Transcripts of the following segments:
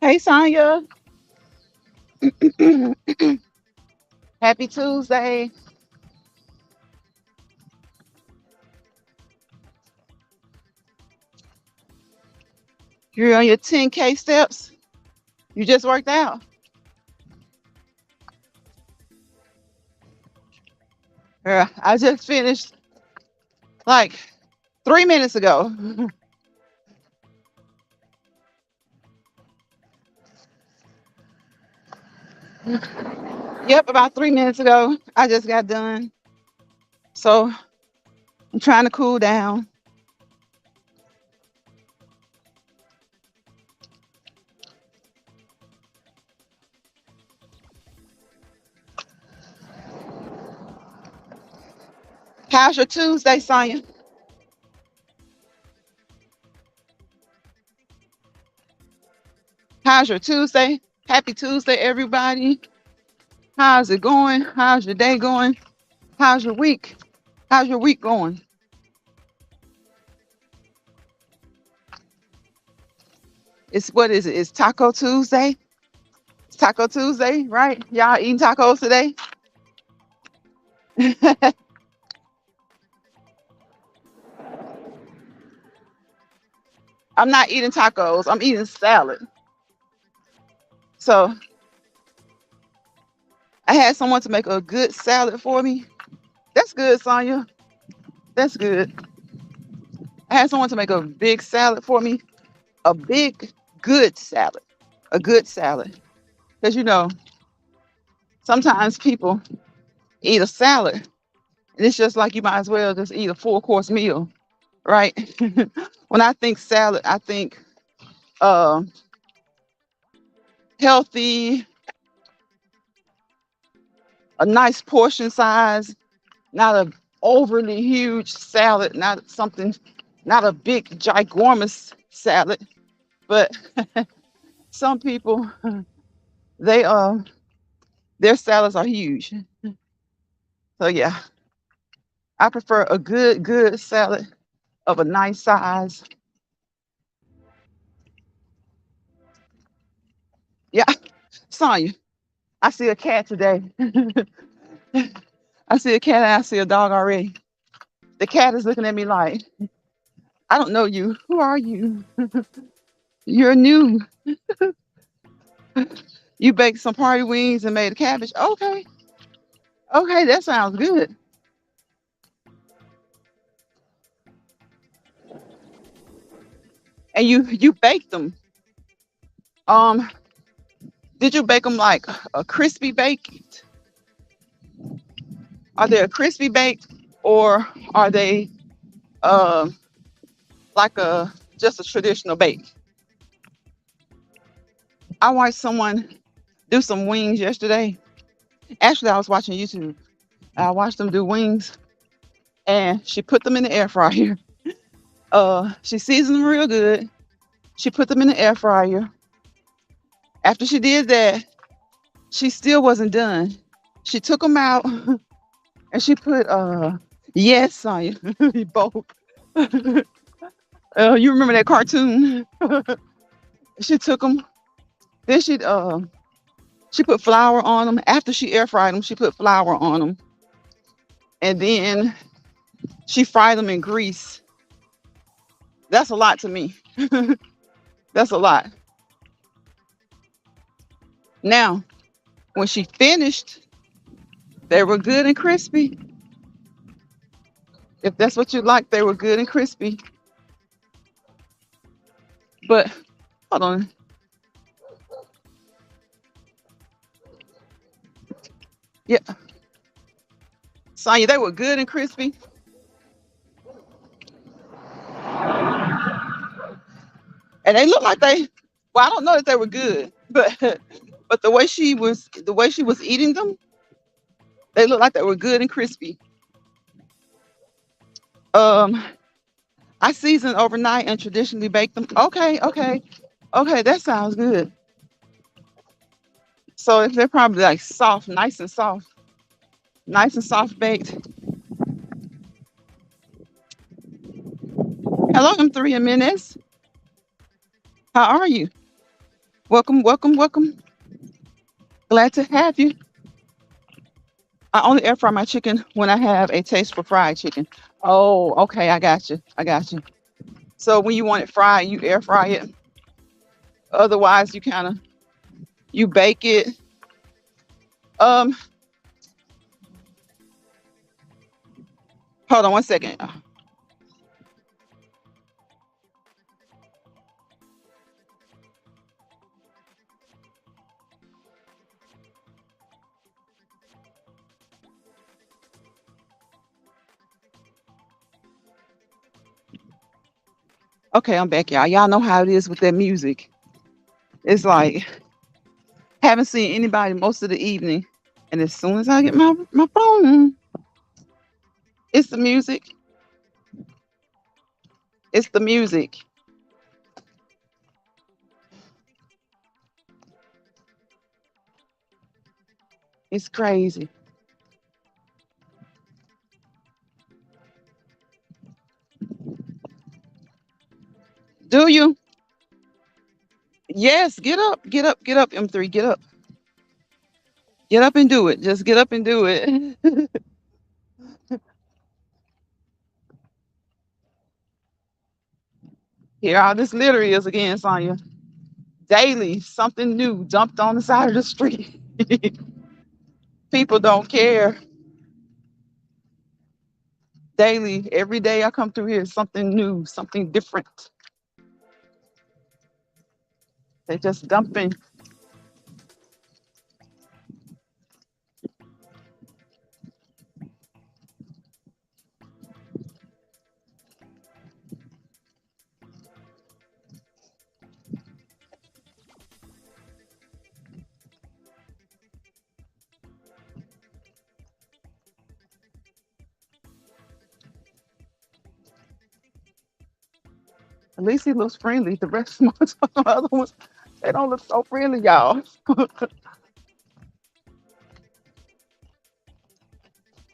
Hey, Sonya. Happy Tuesday. You're on your 10K steps. You just worked out. I just finished like 3 minutes ago. Yep, about 3 minutes ago. I just got done. So I'm trying to cool down. How's your Tuesday, Sonya? How's your Tuesday? Happy Tuesday, everybody. How's it going? How's your day going? How's your week? How's your week going? It's what is it? It's Taco Tuesday. It's Taco Tuesday, right? Y'all eating tacos today? I'm not eating tacos. I'm eating salad. So I had someone to make a good salad for me. That's good, Sonya. That's good. I had someone to make a big salad for me. A big, good salad. A good salad. Because sometimes people eat a salad, and it's just like you might as well just eat a full course meal, right? When I think salad, I think uh, healthy, a nice portion size, not a overly huge salad, not something, not a big ginormous salad. But some people, they their salads are huge. So yeah, I prefer a good salad of a nice size. Yeah, Sonya, I see a cat today. I see a cat and I see a dog already. The cat is looking at me like, I don't know you. Who are you? You're new. You baked some party wings and made a cabbage. Okay. Okay, that sounds good. And you baked them. Um, did you bake them like a crispy baked? Are they a crispy baked or are they uh, like a just a traditional bake? I watched someone do some wings yesterday. Actually, I was watching YouTube. I watched them do wings, and she put them in the air fryer. She seasoned them real good. She put them in the air fryer. After she did that, she still wasn't done. She took them out and she put yes, Sonya, both. You remember that cartoon? She took them. Then she put flour on them. After she air fried them, she put flour on them, and then she fried them in grease. That's a lot to me. That's a lot. Now, when she finished, they were good and crispy. If that's what you like, they were good and crispy. But hold on. Yeah, Sonya, they were good and crispy. And they looked like well, I don't know that they were good, but but the way she was eating them, they looked like they were good and crispy. Um, I seasoned overnight and traditionally bake them. Okay, okay, okay, that sounds good. So if they're probably like soft, nice and soft baked. Hello, I'm 3 minutes. How are you? Welcome, welcome, welcome. Glad to have you. I only air fry my chicken when I have a taste for fried chicken. Oh, okay. I got you. I got you. So when you want it fried, you air fry it. Otherwise, you kind of you bake it. Um, Hold on one second. Okay, I'm back, y'all. Y'all know how it is with that music. It's like haven't seen anybody most of the evening, and as soon as I get my phone, it's the music. It's the music. It's crazy. Do you? Yes. Get up. Get up. Get up. M3. Get up. Get up and do it. Just get up and do it. Here, all this litter is again, Sonya. Daily, something new dumped on the side of the street. People don't care. Daily, every day I come through here, something new, something different. They're just dumping. At least he looks friendly. The rest of the other ones, they don't look so friendly, y'all.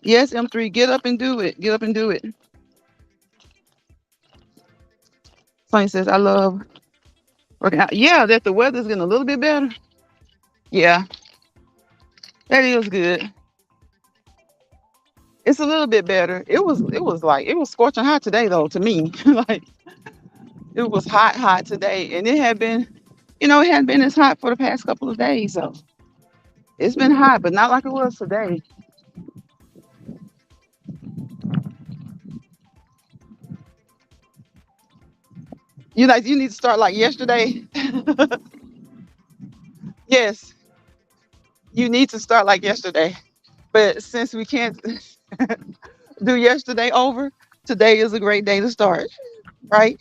Yes, M3, get up and do it. Get up and do it. Sonny says, I love working out. Yeah, that the weather's getting a little bit better. Yeah, that is good. It's a little bit better. It was scorching hot today though, to me. Like it was hot, hot today. And it had been, it hadn't been as hot for the past couple of days. So it's been hot, but not like it was today. You need to start like yesterday. Yes, you need to start like yesterday. But since we can't do yesterday over, today is a great day to start, right?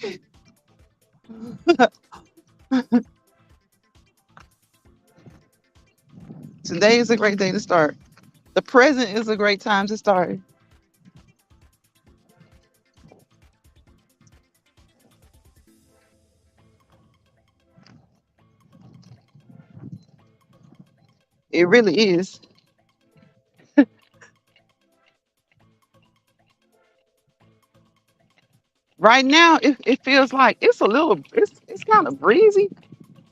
Today is a great day to start. The present is a great time to start. It really is. Right now, it feels like it's kind of breezy,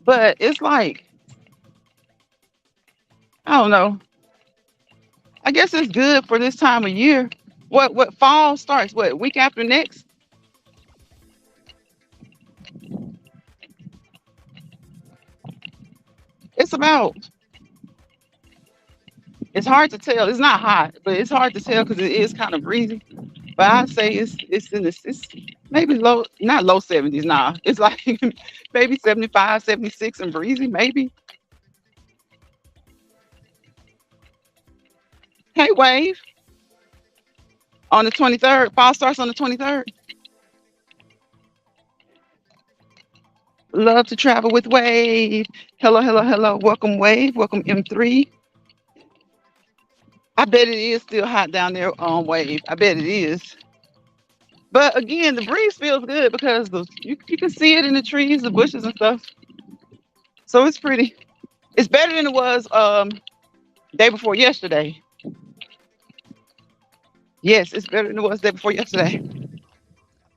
but it's like, I don't know. I guess it's good for this time of year. What fall starts? What week after next? It's about. It's hard to tell. It's not hot, but it's hard to tell because it is kind of breezy. But I'd say it's maybe low, not low 70s. Nah, it's like maybe 75, 76 and breezy. Maybe. Hey, Wave, on the 23rd. Fall starts on the 23rd. Love to travel with Wave. Hello, hello, hello. Welcome, Wave. Welcome, M3. I bet it is still hot down there on Wave. I bet it is. But again, the breeze feels good because you can see it in the trees, the bushes and stuff. So it's pretty. It's better than it was day before yesterday. Yes, it's better than it was day before yesterday.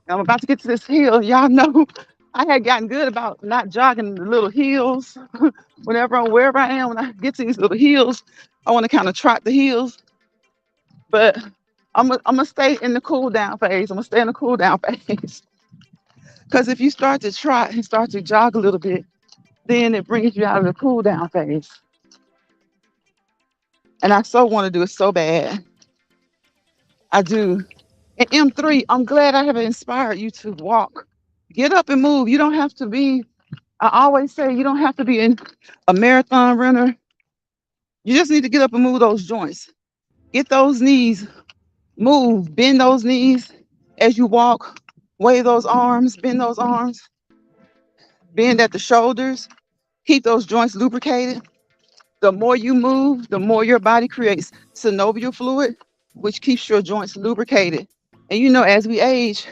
I'm about to get to this hill. Y'all know. I had gotten good about not jogging the little hills. Wherever I am, when I get to these little hills, I want to kind of trot the hills. But I'm gonna stay in the cool down phase. I'm gonna stay in the cool down phase. Because if you start to trot and start to jog a little bit, then it brings you out of the cool down phase. And I so want to do it so bad. I do. And M3, I'm glad I have inspired you to walk. Get up and move. You don't have to be, I always say, you don't have to be a marathon runner. You just need to get up and move those joints. Get those knees, move, bend those knees as you walk, wave those arms, bend those arms, bend at the shoulders, keep those joints lubricated. The more you move, the more your body creates synovial fluid, which keeps your joints lubricated. And you know, as we age,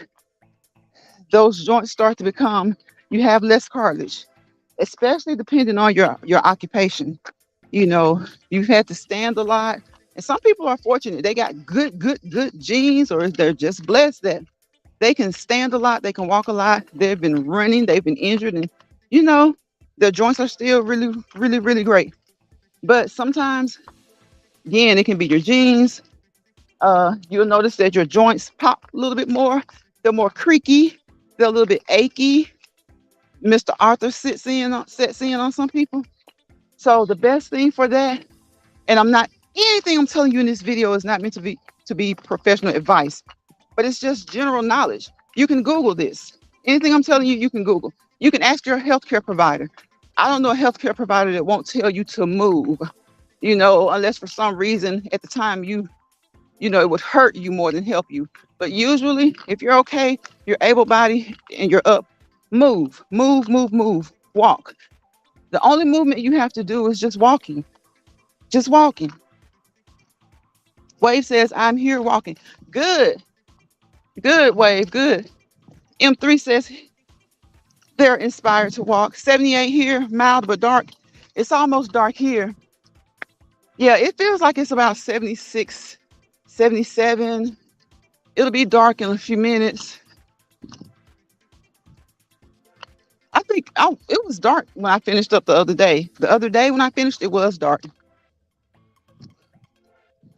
those joints start to become, you have less cartilage, especially depending on your occupation. You know, you've had to stand a lot. And some people are fortunate. They got good genes, or they're just blessed that they can stand a lot, they can walk a lot. They've been running, they've been injured, and you know, their joints are still really great. But sometimes, again, it can be your genes. You'll notice that your joints pop a little bit more. They're more creaky. They're a little bit achy. Mr. Arthur sets in on some people. So the best thing for that, and anything I'm telling you in this video is not meant to be professional advice, but it's just general knowledge. You can Google this. Anything I'm telling you, you can Google. You can ask your healthcare provider. I don't know a healthcare provider that won't tell you to move, unless for some reason at the time it would hurt you more than help you. But usually, if you're okay, you're able-bodied and you're up, move, walk. The only movement you have to do is just walking. Just walking. Wave says, I'm here walking. Good. Good, Wave. Good. M3 says they're inspired to walk. 78 here, mild but dark. It's almost dark here. Yeah, it feels like it's about 76, 77. It'll be dark in a few minutes. I think it was dark when I finished up the other day. The other day when I finished, it was dark.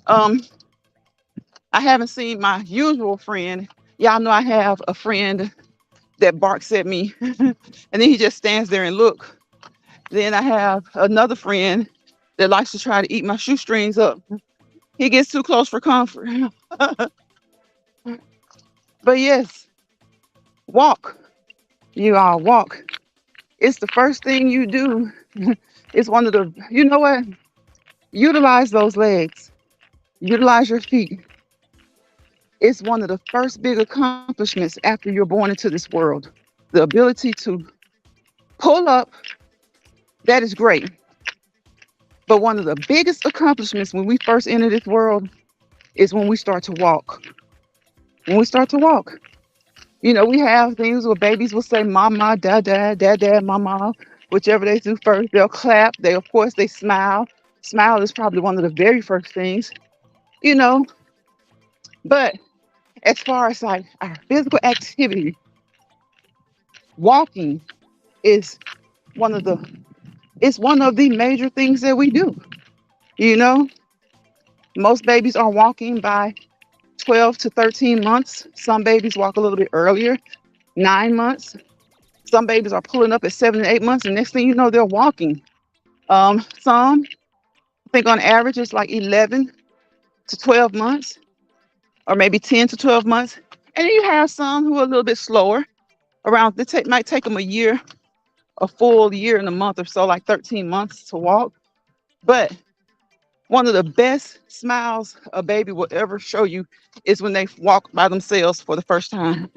I haven't seen my usual friend. Y'all know I have a friend that barks at me and then he just stands there and look. Then I have another friend that likes to try to eat my shoestrings up. He gets too close for comfort. But yes, walk. You all walk. It's the first thing you do. It's one of the, you know what? Utilize those legs. Utilize your feet. It's one of the first big accomplishments after you're born into this world. The ability to pull up, that is great. But one of the biggest accomplishments when we first enter this world is when we start to walk. When we start to walk. We have things where babies will say, mama, dad, mama, whichever they do first. They'll clap. Of course, they smile. Smile is probably one of the very first things, But as far as like our physical activity, walking is one of the major things that we do. Most babies are walking by 12 to 13 months. Some babies walk a little bit earlier, 9 months. Some babies are pulling up at 7 to 8 months, and next thing you know, they're walking. Some, I think on average, it's like 11 to 12 months, or maybe 10 to 12 months. And then you have some who are a little bit slower. Might take them a full year and a month or so, like 13 months to walk. But one of the best smiles a baby will ever show you is when they walk by themselves for the first time.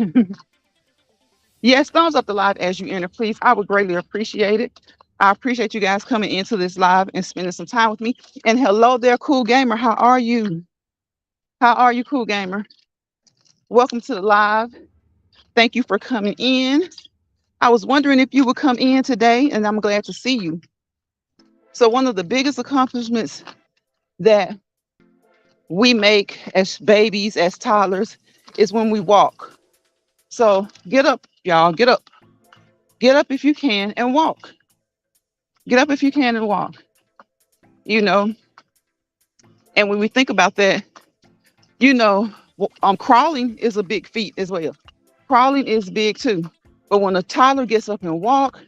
Yes, thumbs up the live as you enter, please. I would greatly appreciate it. I appreciate you guys coming into this live and spending some time with me. And hello there, Cool Gamer. How are you? How are you, Cool Gamer? Welcome to the live. Thank you for coming in. I was wondering if you would come in today, and I'm glad to see you. So one of the biggest accomplishments that we make as babies, as toddlers, is when we walk. So get up, y'all, get up. Get up if you can and walk. Get up if you can and walk. You know, and when we think about that, you know, crawling is a big feat as well. Crawling is big too. But when a toddler gets up and walk,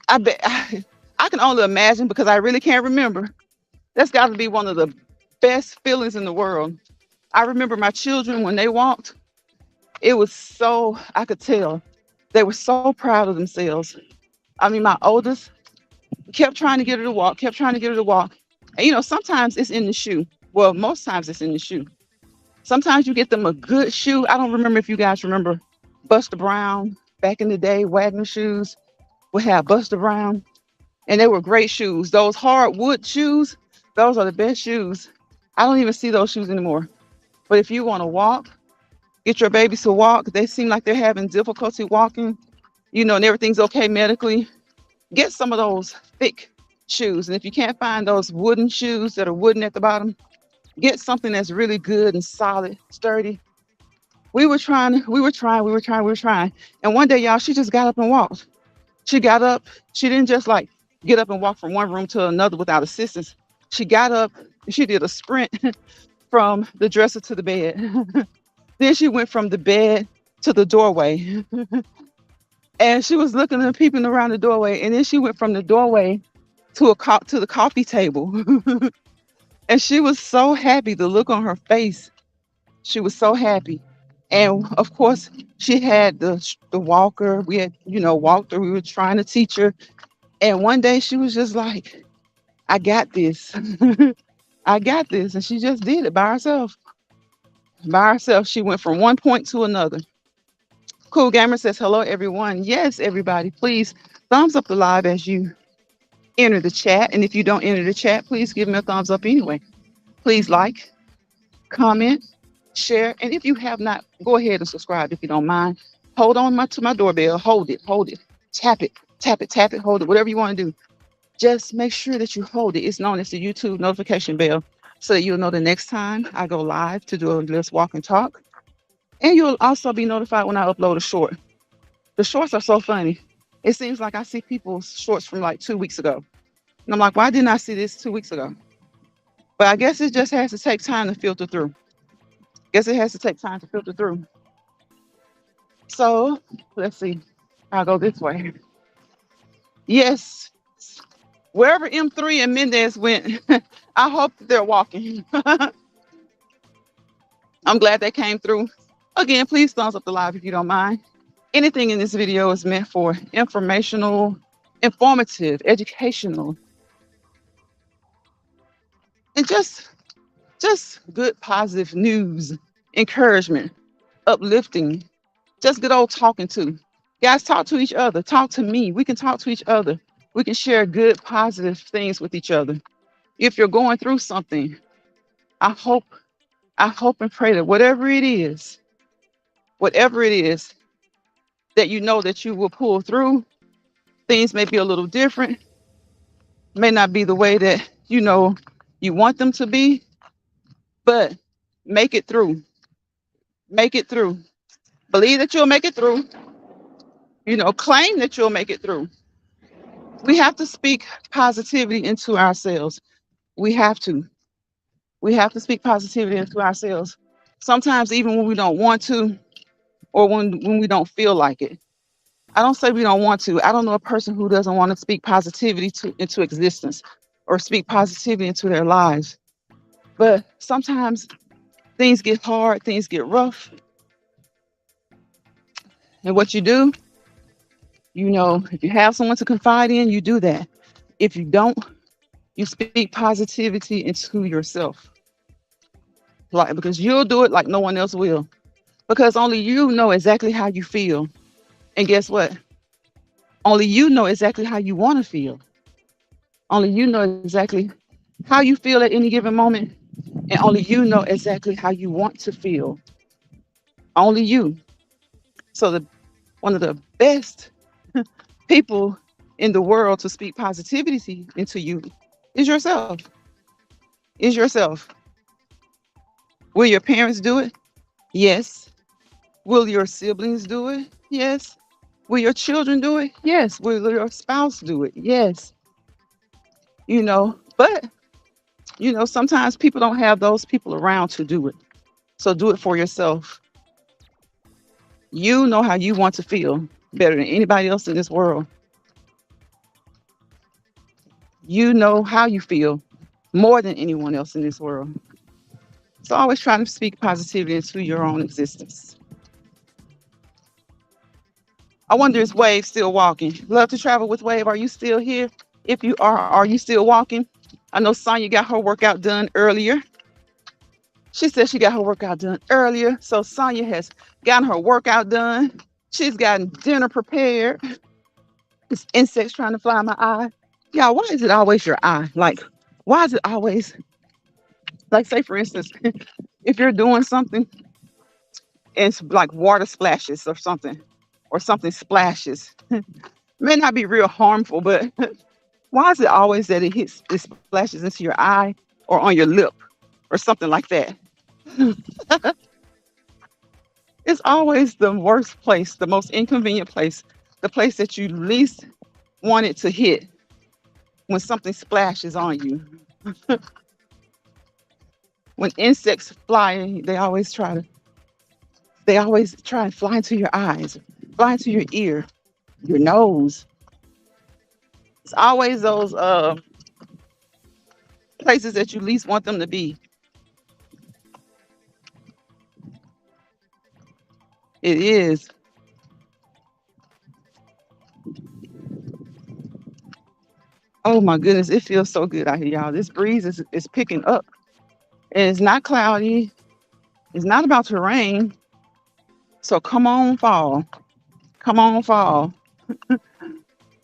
I bet I can only imagine because I really can't remember. That's got to be one of the best feelings in the world. I remember my children when they walked. It was so I could tell they were so proud of themselves. I mean, my oldest kept trying to get her to walk, kept trying to get her to walk. And sometimes it's in the shoe. Well, most times it's in the shoe. Sometimes you get them a good shoe. I don't remember if you guys remember Buster Brown back in the day. Wagner shoes would have Buster Brown, and they were great shoes. Those hardwood shoes, those are the best shoes. I don't even see those shoes anymore. But if you want to walk, get your babies to walk. They seem like they're having difficulty walking, and everything's okay medically. Get some of those thick shoes. And if you can't find those wooden shoes that are wooden at the bottom, get something that's really good and solid, sturdy. We were trying. And one day, y'all, she just got up and walked. She got up. She didn't just like get up and walk from one room to another without assistance. She got up and she did a sprint from the dresser to the bed. Then she went from the bed to the doorway. And she was looking and peeping around the doorway. And then she went from the doorway to the coffee table. And she was so happy, the look on her face. She was so happy. And of course, she had the walker. We had, walked her. We were trying to teach her. And one day she was just like, I got this. I got this. And she just did it by herself. By herself. She went from one point to another. Cool Gamer says, hello, everyone. Yes, everybody, please thumbs up the live as you enter the chat. And if you don't enter the chat, please give me a thumbs up anyway. Please like, comment, share. And if you have not, go ahead and subscribe if you don't mind. Hold on to my doorbell. Hold it. Tap it, hold it, whatever you want to do. Just make sure that you hold it. It's known as the YouTube notification bell so that you'll know the next time I go live to do a Let's Walk and Talk. And you'll also be notified when I upload a short. The shorts are so funny. It seems like I see people's shorts from like 2 weeks ago. And I'm like, why didn't I see this 2 weeks ago? But I guess it just has to take time to filter through. So let's see. I'll go this way. Yes. Wherever M3 and Mendez went, I hope they're walking. I'm glad they came through. Again, please thumbs up the live if you don't mind. Anything in this video is meant for informational, informative, educational, and just good positive news, encouragement, uplifting, just good old talking to. Guys, talk to each other. Talk to me. We can talk to each other. We can share good positive things with each other. If you're going through something, I hope and pray that whatever it is, that you know that you will pull through. Things may be a little different, may not be the way that you want them to be, but make it through. Make it through. Believe that you'll make it through. Claim that you'll make it through. We have to speak positivity into ourselves. We have to speak positivity into ourselves. Sometimes even when we don't want to, or when we don't feel like it. I don't say we don't want to. I don't know a person who doesn't want to speak positivity into existence or speak positivity into their lives. But sometimes things get hard, things get rough. And what you do, if you have someone to confide in, you do that. If you don't, you speak positivity into yourself. Because you'll do it like no one else will. Because only you know exactly how you feel. And guess what? Only you know exactly how you want to feel. Only you know exactly how you feel at any given moment. And only you know exactly how you want to feel. Only you. So one of the best people in the world to speak positivity into you is yourself. Will your parents do it? Yes. Will your siblings do it? Yes. Will your children do it? Yes. Will your spouse do it? Yes. But sometimes people don't have those people around to do it. So do it for yourself. You know how you want to feel better than anybody else in this world. You know how you feel more than anyone else in this world. So always try to speak positivity into your own existence. I wonder is Wave still walking? Love to travel with Wave. Are you still here? If you are you still walking? I know Sonya got her workout done earlier. She said she got her workout done earlier. So Sonya has gotten her workout done. She's gotten dinner prepared. This insect's trying to fly in my eye. Yeah, why is it always your eye? Like, why is it always, like, say, for instance, if you're doing something and it's like water splashes or something splashes, may not be real harmful, but why is it always that it splashes into your eye or on your lip or something like that? It's always the worst place, the most inconvenient place, the place that you least want it to hit when something splashes on you. When insects fly, they always try and fly into your eyes, fly into your ear, your nose. It's always those places that you least want them to be. It is. Oh my goodness, it feels so good out here, y'all. This breeze is picking up. And it's not cloudy. It's not about to rain. So come on, fall. Come on, fall.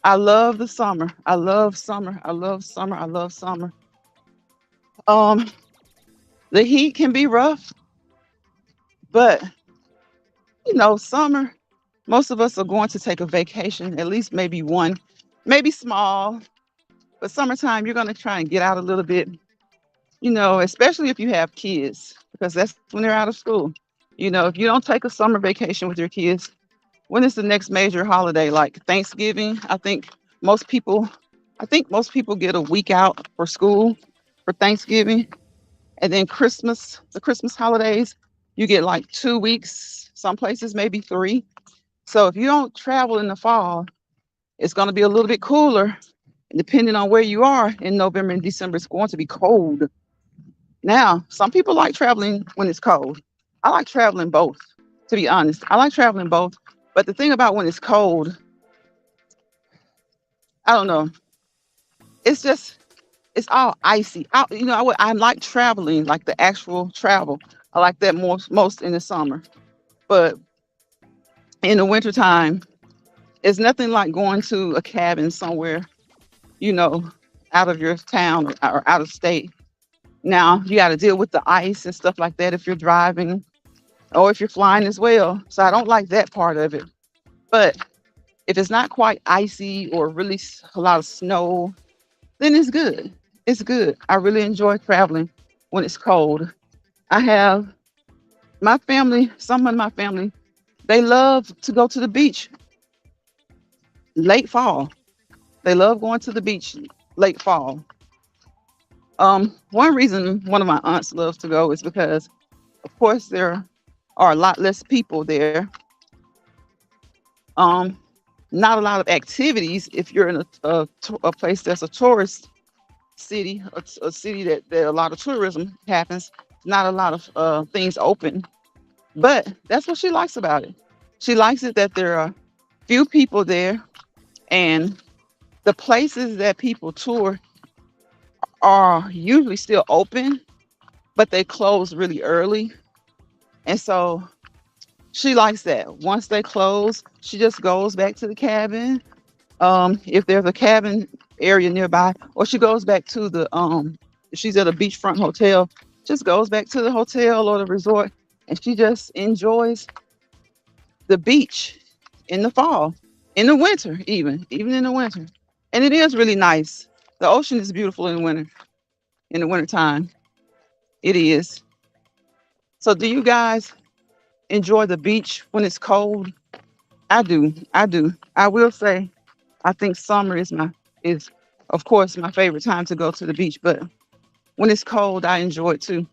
I love the summer. I love summer. I love summer. I love summer. Um, the heat can be rough, but summer, most of us are going to take a vacation, at least maybe one, maybe small. But summertime, you're going to try and get out a little bit, especially if you have kids, because that's when they're out of school. If you don't take a summer vacation with your kids, when is the next major holiday? Like Thanksgiving? Most people, I think most people get a week out for school for Thanksgiving, and then the Christmas holidays, you get like 2 weeks. Some places maybe three. So if you don't travel in the fall, it's going to be a little bit cooler. Depending on where you are in November and December, it's going to be cold. Now, some people like traveling when it's cold. I like traveling both, to be honest. I like traveling both. But the thing about when it's cold, I don't know. It's just, it's all icy. I like traveling, like the actual travel. I like that most in the summer. But in the wintertime, it's nothing like going to a cabin somewhere, you know, out of your town or out of state. Now you got to deal with the ice and stuff like that if you're driving or if you're flying as well. So I don't like that part of it. But if it's not quite icy or really a lot of snow, then it's good. It's good. I really enjoy traveling when it's cold. I have my family, some of my family, they love to go to the beach late fall. They love going to the beach late fall. One reason one of my aunts loves to go is because, of course, there are a lot less people there. Um, Not a lot of activities if you're in a place that's a tourist city, a city that a lot of tourism happens. Not a lot of things open, but that's what she likes about it. She likes it that there are few people there, and the places that people tour are usually still open, but they close really early. And so she likes that. Once they close, she just goes back to the cabin. If there's a cabin area nearby, or she goes back to if she's at a beachfront hotel, just goes back to the hotel or the resort, and she just enjoys the beach in the fall, in the winter, even in the winter. And it is really nice. The ocean is beautiful in the wintertime. It is. So do you guys enjoy the beach when it's cold I do. I do. I will say I think summer is of course my favorite time to go to the beach, but when it's cold, I enjoy it too.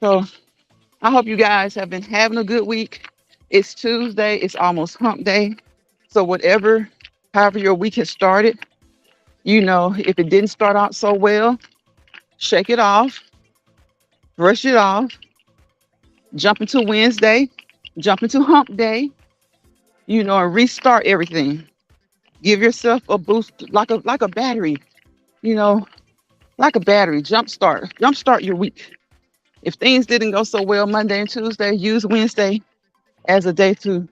So I hope you guys have been having a good week. It's Tuesday, it's almost hump day. So whatever, however your week has started, if it didn't start out so well, shake it off, brush it off, jump into Wednesday, jump into hump day, and restart everything. Give yourself a boost like a battery, you know, like a battery. Jumpstart your week. If things didn't go so well Monday and Tuesday, use Wednesday as a day to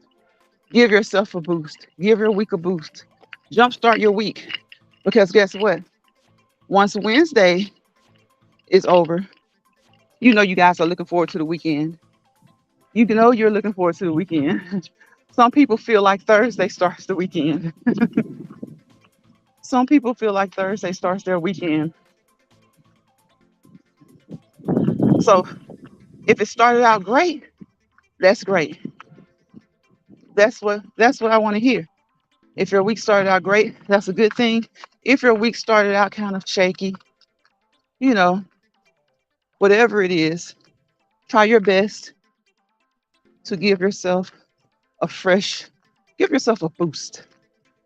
give yourself a boost. Give your week a boost. Jumpstart your week. Because guess what? Once Wednesday is over, you guys are looking forward to the weekend. You know you're looking forward to the weekend. Some people feel like Thursday starts the weekend. Some people feel like Thursday starts their weekend. So if it started out great, that's great. That's what I want to hear. If your week started out great, that's a good thing. If your week started out kind of shaky, you know, whatever it is, try your best to a fresh, give yourself a boost.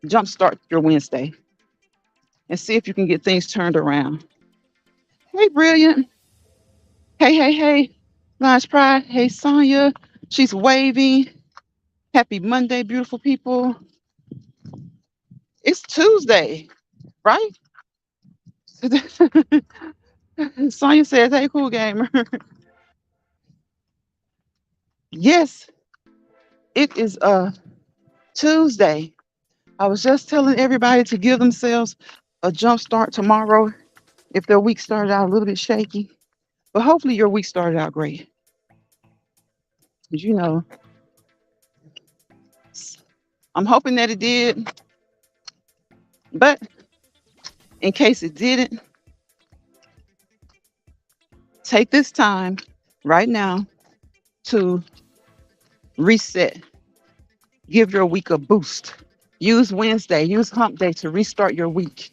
Jumpstart your Wednesday and see if you can get things turned around. Hey, Brilliant. Hey, hey, hey. Lines Pride. Hey, Sonya. She's waving. Happy Monday, beautiful people. It's Tuesday, right? Sonya says, hey, cool gamer. Yes, it is Tuesday. I was just telling everybody to give themselves a jump start tomorrow if their week started out a little bit shaky. But hopefully your week started out great. 'Cause, I'm hoping that it did. But in case it didn't, take this time right now to reset. Give your week a boost. Use Wednesday, use hump day to restart your week.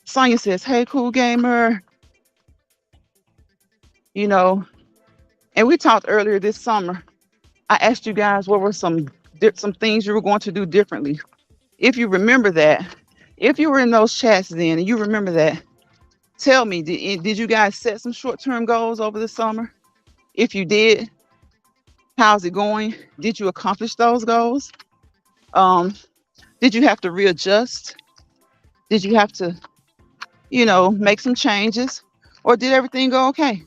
Sonya says, hey, cool gamer. You know, and we talked earlier this summer. I asked you guys what were some things you were going to do differently. If you remember that, if you were in those chats then and you remember that, tell me, did you guys set some short-term goals over the summer? If you did, how's it going? Did you accomplish those goals? Did you have to readjust? Did you have to, make some changes? Or did everything go okay?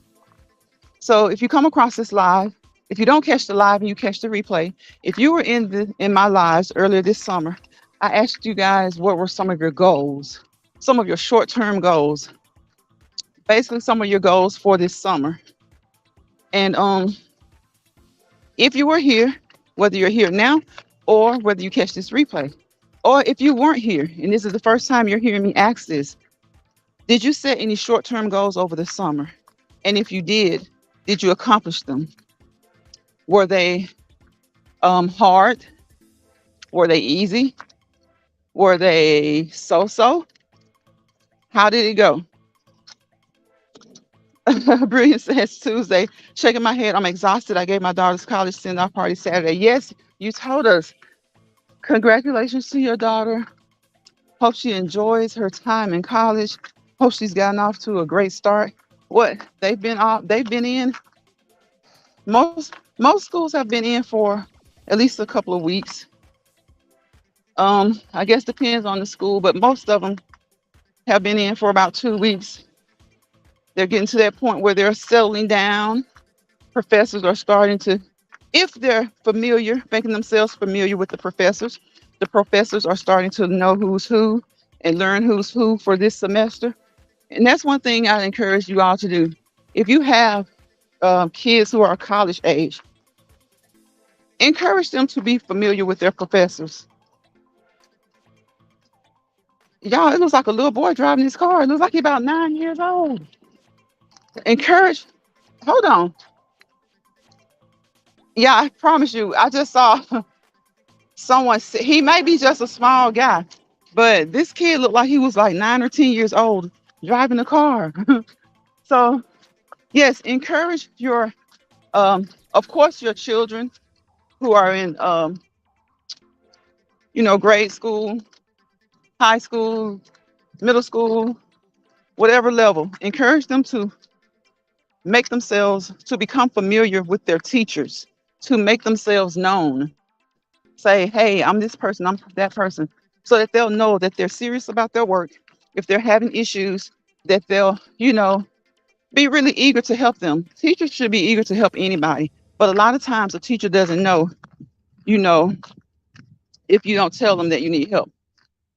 So if you come across this live, if you don't catch the live and you catch the replay, if you were in my lives earlier this summer, I asked you guys what were some of your goals, some of your short-term goals, basically some of your goals for this summer. And if you were here, whether you're here now or whether you catch this replay, or if you weren't here and this is the first time you're hearing me ask this, did you set any short-term goals over the summer? And if you did you accomplish them? Were they hard? Were they easy? Were they so-so? How did it go? Brilliant says Tuesday. Shaking my head. I'm exhausted. I gave my daughter's college send-off party Saturday. Yes, you told us. Congratulations to your daughter. Hope she enjoys her time in college. Hope she's gotten off to a great start. What they've been in. Most schools have been in for at least a couple of weeks. I guess depends on the school, but most of them have been in for about 2 weeks. They're getting to that point where they're settling down. Professors are starting to, if they're familiar, making themselves familiar with the professors are starting to know who's who and learn who's who for this semester. And that's one thing I encourage you all to do. If you have kids who are college age, encourage them to be familiar with their professors. Y'all, it looks like a little boy driving his car. It looks like he's about 9 years old. Encourage, hold on. Yeah, I promise you. I just saw someone. He may be just a small guy, but this kid looked like he was like 9 or 10 years old driving a car. So yes, encourage your, of course, your children who are in, grade school, high school, middle school, whatever level. Encourage them to make themselves to become familiar with their teachers, to make themselves known. Say, hey, I'm this person, I'm that person, so that they'll know that they're serious about their work. If they're having issues, that they'll, be really eager to help them. Teachers should be eager to help anybody, but a lot of times a teacher doesn't know, you know, if you don't tell them that you need help.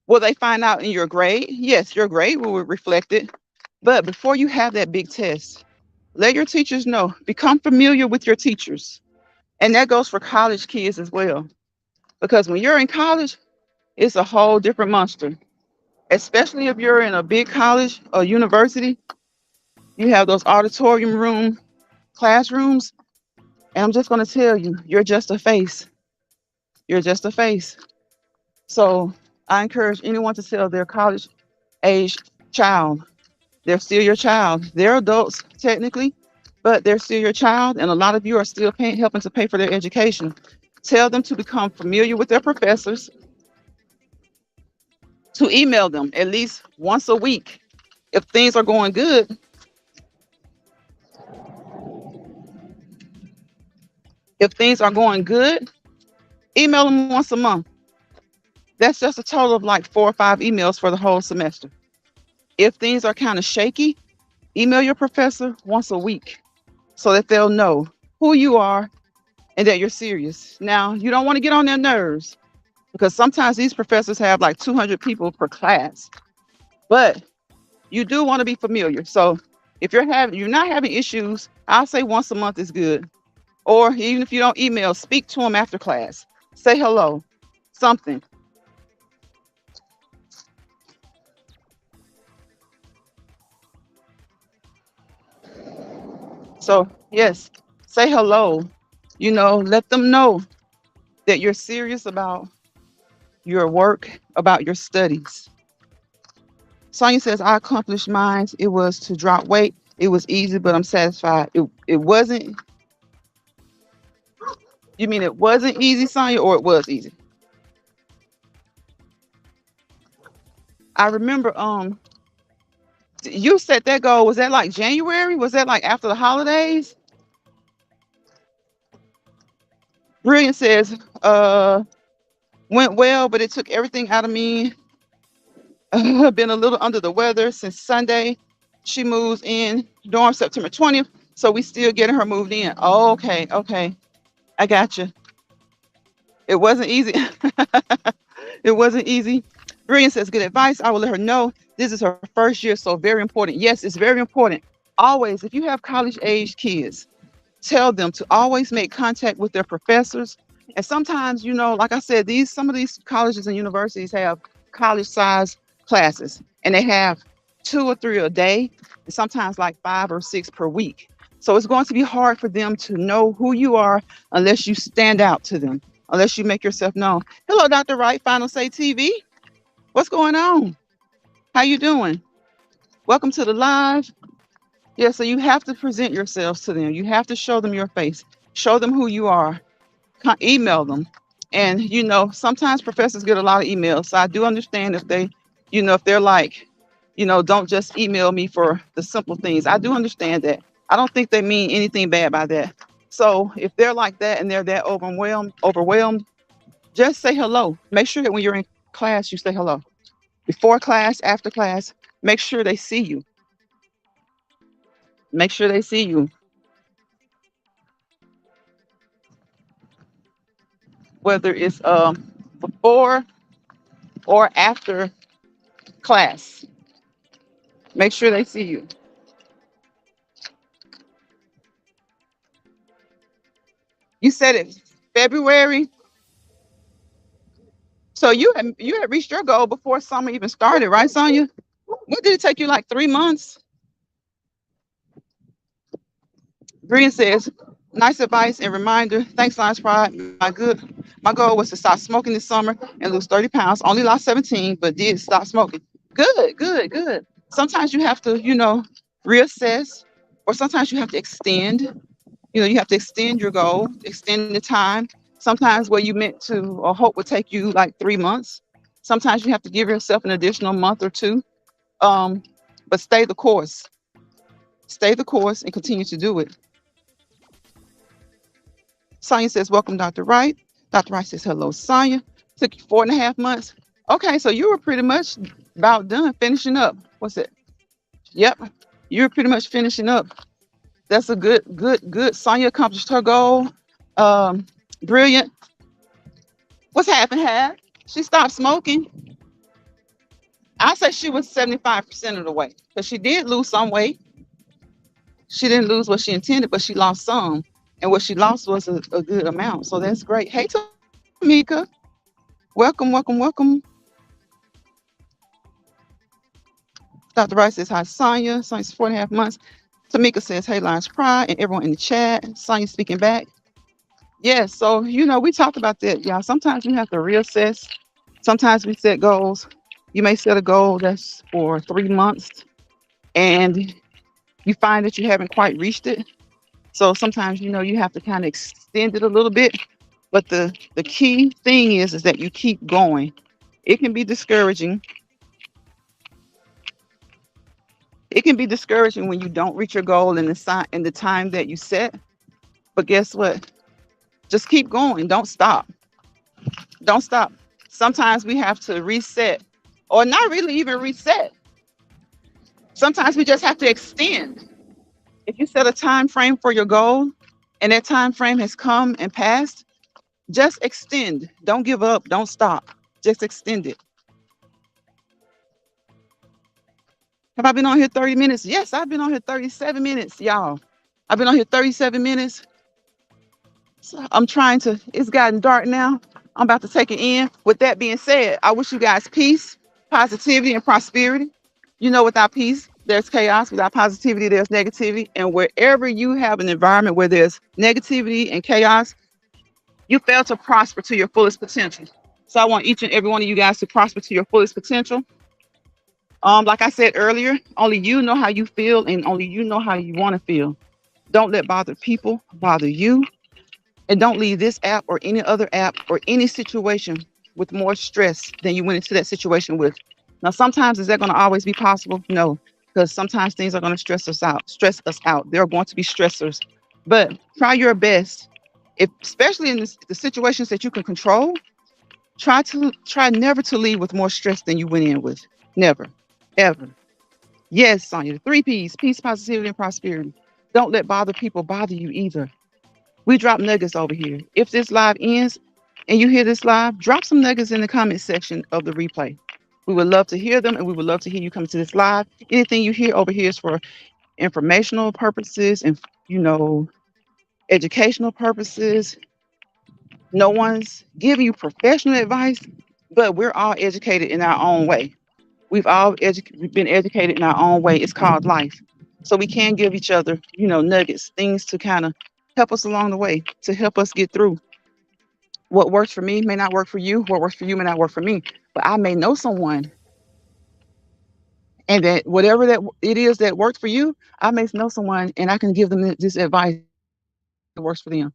Will they find out in your grade? Yes, your grade will reflect it. But before you have that big test, let your teachers know. Become familiar with your teachers. And that goes for college kids as well. Because when you're in college, it's a whole different monster. Especially if you're in a big college or university, you have those auditorium room classrooms. And I'm just going to tell you, you're just a face. You're just a face. So I encourage anyone to tell their college age child, they're still your child. They're adults technically, but they're still your child. And a lot of you are still helping to pay for their education. Tell them to become familiar with their professors, to email them at least once a week. If things are going good, if things are going good, email them once a month. That's just a total of like 4 or 5 emails for the whole semester. If things are kind of shaky, email your professor once a week so that they'll know who you are and that you're serious. Now, you don't want to get on their nerves because sometimes these professors have like 200 people per class, but you do want to be familiar. So if you're not having issues, I'll say once a month is good. Or even if you don't email, speak to them after class. Say hello, something. So yes, say hello. Let them know that you're serious about your work, about your studies. Sonia says, I accomplished mine. It was to drop weight. It was easy, but I'm satisfied. It wasn't, you mean it wasn't easy, Sonia, or it was easy? I remember you set that goal. Was that like January? Was that like after the holidays? Brilliant says, went well, but it took everything out of me. Been a little under the weather since Sunday. She moves in dorm September 20th. So we still getting her moved in. Okay, okay. I got you. It wasn't easy. It wasn't easy. Brilliant says, good advice. I will let her know this is her first year, so very important. Yes, it's very important. Always, if you have college age kids, tell them to always make contact with their professors. And sometimes, like I said, some of these colleges and universities have college size classes, and they have 2 or 3 a day, and sometimes like 5 or 6 per week. So it's going to be hard for them to know who you are unless you stand out to them, unless you make yourself known. Hello, Dr. Wright, Final Say TV. What's going on? How you doing? Welcome to the live. Yeah, so you have to present yourselves to them. You have to show them your face. Show them who you are. Email them. And sometimes professors get a lot of emails. So I do understand if they're like, don't just email me for the simple things. I do understand that. I don't think they mean anything bad by that. So if they're like that and they're that overwhelmed, just say hello. Make sure that when you're in class, you say hello. Before class, after class, make sure they see you. Make sure they see you. Whether it's before or after class. Make sure they see you. You said it February. So you had reached your goal before summer even started, right, Sonia? What did it take you, like 3 months? Green says, Nice advice and reminder. Thanks, Lance Pride. My goal was to stop smoking this summer and lose 30 pounds. Only lost 17, but did stop smoking. Good, good, good. Sometimes you have to, reassess, or sometimes you have to extend. You have to extend your goal, extend the time. Sometimes where you meant to or hope would take you like 3 months. Sometimes you have to give yourself an additional month or two. Um, but stay the course. Stay the course and continue to do it. Sonia says, welcome, Dr. Wright. Dr. Wright says, hello, Sonia. Took you 4.5 months. Okay, so you were pretty much about done finishing up. What's it? Yep. You're pretty much finishing up. That's a good, good, good. Sonia accomplished her goal. Um, Brilliant. What's happened, Had? She stopped smoking. I say she was 75% of the way because she did lose some weight. She didn't lose what she intended, but she lost some. And what she lost was a good amount. So that's great. Hey, Tamika. Welcome, welcome, welcome. Dr. Rice says, hi, Sonia. Sonia's 4.5 months. Tamika says, hey, Lions Pride, and everyone in the chat. Sonia speaking back. Yes, so, we talked about that, y'all. Sometimes we have to reassess. Sometimes we set goals. You may set a goal that's for 3 months, and you find that you haven't quite reached it. So sometimes, you have to kind of extend it a little bit. But the key thing is that you keep going. It can be discouraging. It can be discouraging when you don't reach your goal in the time that you set. But guess what? Just keep going. Don't stop. Don't stop. Sometimes we have to reset, or not really even reset. Sometimes we just have to extend. If you set a time frame for your goal and that time frame has come and passed, just extend. Don't give up. Don't stop. Just extend it. Have I been on here 30 minutes? Yes, I've been on here 37 minutes, y'all. I've been on here 37 minutes. So it's gotten dark now. I'm about to take it in. With that being said, I wish you guys peace, positivity, and prosperity. Without peace, there's chaos. Without positivity, there's negativity. And wherever you have an environment where there's negativity and chaos, you fail to prosper to your fullest potential. So I want each and every one of you guys to prosper to your fullest potential. Like I said earlier, only you know how you feel, and only you know how you want to feel. Don't let bothered people bother you. And don't leave this app or any other app or any situation with more stress than you went into that situation with. Now, sometimes is that going to always be possible? No, because sometimes things are going to stress us out. There are going to be stressors, but try your best. Especially in the situations that you can control, try never to leave with more stress than you went in with. Never, ever. Yes, Sonia, the 3 P's: peace, positivity, and prosperity. Don't let bother people bother you either. We drop nuggets over here. If this live ends and you hear this live, drop some nuggets in the comment section of the replay. We would love to hear them, and we would love to hear you come to this live. Anything you hear over here is for informational purposes and, educational purposes. No one's giving you professional advice, but we're all educated in our own way. We've been educated in our own way. It's called life. So we can give each other, nuggets, things to kind of help us along the way, to help us get through. What works for me may not work for you. What works for you may not work for me. But I may know someone, and that whatever that it is that worked for you, I may know someone, and I can give them this advice that works for them.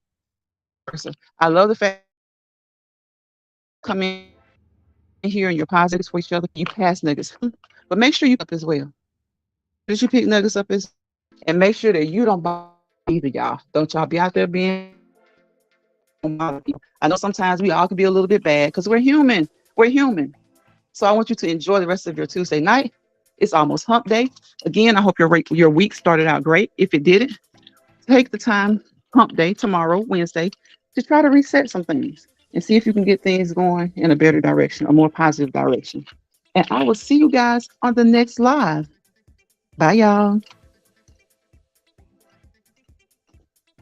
I love the fact come in here and you're positive for each other. You pass nuggets, but make sure you up as well. Did you pick nuggets up as, and make sure that you don't bother either, y'all. Don't y'all be out there being. I know sometimes we all can be a little bit bad because we're human. We're human. So I want you to enjoy the rest of your Tuesday night. It's almost hump day. Again, I hope your week started out great. If it didn't, take the time, hump day tomorrow, Wednesday, to try to reset some things and see if you can get things going in a better direction, a more positive direction. And I will see you guys on the next live. Bye, y'all.